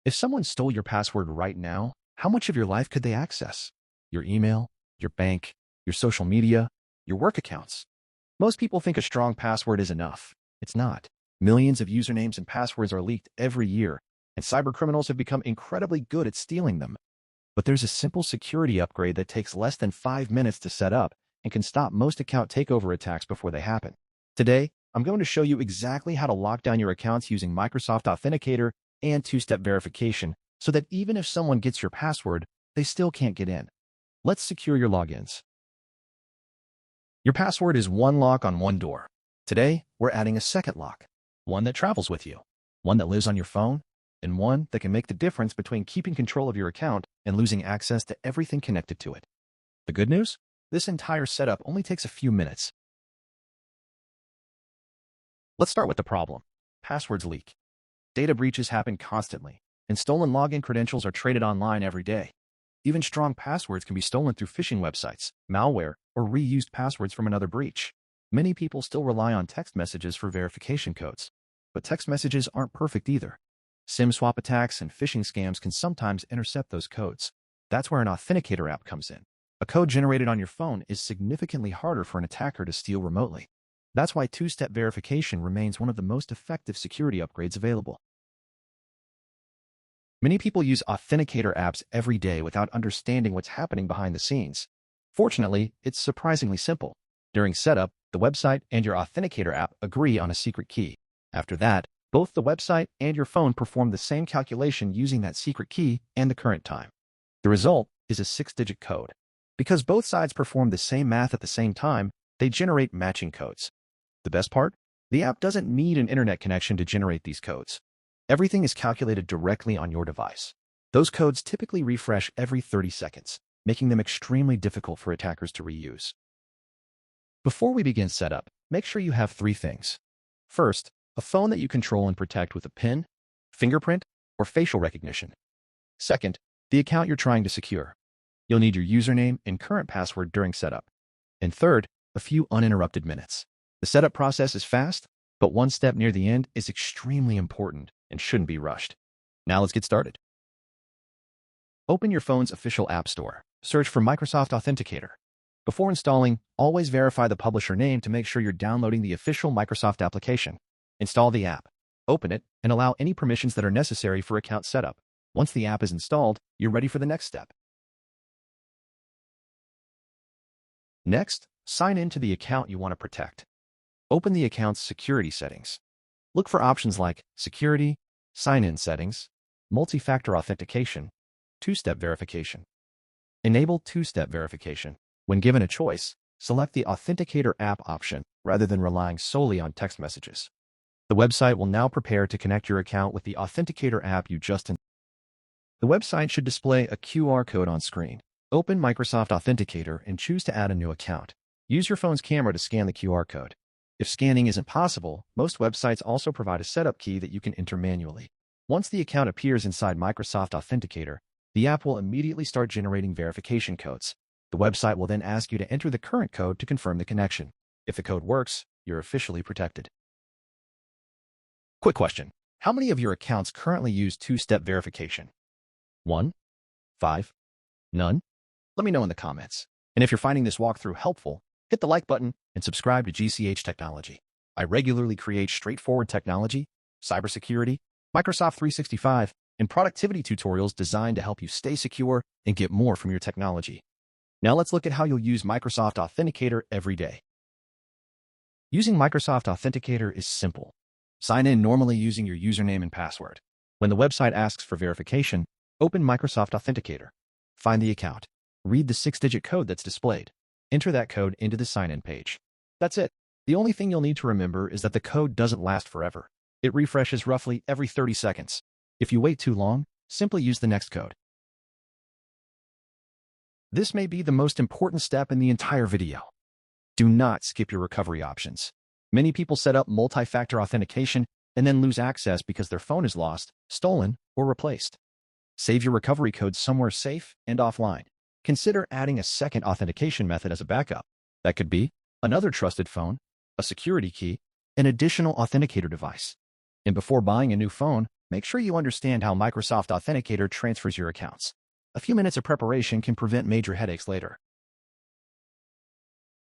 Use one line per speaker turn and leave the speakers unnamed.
If someone stole your password right now, how much of your life could they access? Your email, your bank, your social media, your work accounts. Most people think a strong password is enough. It's not. Millions of usernames and passwords are leaked every year, and cybercriminals have become incredibly good at stealing them. But there's a simple security upgrade that takes less than 5 minutes to set up and can stop most account takeover attacks before they happen. Today, I'm going to show you exactly how to lock down your accounts using Microsoft Authenticator and two-step verification so that even if someone gets your password, they still can't get in. Let's secure your logins. Your password is one lock on one door. Today, we're adding a second lock, one that travels with you, one that lives on your phone, and one that can make the difference between keeping control of your account and losing access to everything connected to it. The good news? This entire setup only takes a few minutes. Let's start with the problem. Passwords leak. Data breaches happen constantly, and stolen login credentials are traded online every day. Even strong passwords can be stolen through phishing websites, malware, or reused passwords from another breach. Many people still rely on text messages for verification codes, but text messages aren't perfect either. SIM swap attacks and phishing scams can sometimes intercept those codes. That's where an Authenticator app comes in. A code generated on your phone is significantly harder for an attacker to steal remotely. That's why two-step verification remains one of the most effective security upgrades available. Many people use Authenticator apps every day without understanding what's happening behind the scenes. Fortunately, it's surprisingly simple. During setup, the website and your Authenticator app agree on a secret key. After that, both the website and your phone perform the same calculation using that secret key and the current time. The result is a 6-digit code. Because both sides perform the same math at the same time, they generate matching codes. The best part? The app doesn't need an internet connection to generate these codes. Everything is calculated directly on your device. Those codes typically refresh every 30 seconds, making them extremely difficult for attackers to reuse. Before we begin setup, make sure you have 3 things. First, a phone that you control and protect with a PIN, fingerprint, or facial recognition. Second, the account you're trying to secure. You'll need your username and current password during setup. And third, a few uninterrupted minutes. The setup process is fast, but one step near the end is extremely important and shouldn't be rushed. Now let's get started. Open your phone's official app store. Search for Microsoft Authenticator. Before installing, always verify the publisher name to make sure you're downloading the official Microsoft application. Install the app, open it, and allow any permissions that are necessary for account setup. Once the app is installed, you're ready for the next step. Next, sign in to the account you want to protect. Open the account's security settings. Look for options like Security, Sign-in Settings, Multi-factor Authentication, Two-step Verification. Enable two-step verification. When given a choice, select the Authenticator app option rather than relying solely on text messages. The website will now prepare to connect your account with the Authenticator app you just installed. The website should display a QR code on screen. Open Microsoft Authenticator and choose to add a new account. Use your phone's camera to scan the QR code. If scanning isn't possible, most websites also provide a setup key that you can enter manually. Once the account appears inside Microsoft Authenticator, the app will immediately start generating verification codes. The website will then ask you to enter the current code to confirm the connection. If the code works, you're officially protected. Quick question. How many of your accounts currently use two-step verification? 1? 5? None? Let me know in the comments. And if you're finding this walkthrough helpful, hit the like button and subscribe to GCH Technology. I regularly create straightforward technology, cybersecurity, Microsoft 365, and productivity tutorials designed to help you stay secure and get more from your technology. Now let's look at how you'll use Microsoft Authenticator every day. Using Microsoft Authenticator is simple. Sign in normally using your username and password. When the website asks for verification, open Microsoft Authenticator. Find the account. Read the 6-digit code that's displayed. Enter that code into the sign-in page. That's it. The only thing you'll need to remember is that the code doesn't last forever. It refreshes roughly every 30 seconds. If you wait too long, simply use the next code. This may be the most important step in the entire video. Do not skip your recovery options. Many people set up multi-factor authentication and then lose access because their phone is lost, stolen, or replaced. Save your recovery code somewhere safe and offline. Consider adding a second authentication method as a backup. That could be another trusted phone, a security key, an additional authenticator device. And before buying a new phone, Make sure you understand how Microsoft Authenticator transfers your accounts. A few minutes of preparation can prevent major headaches later.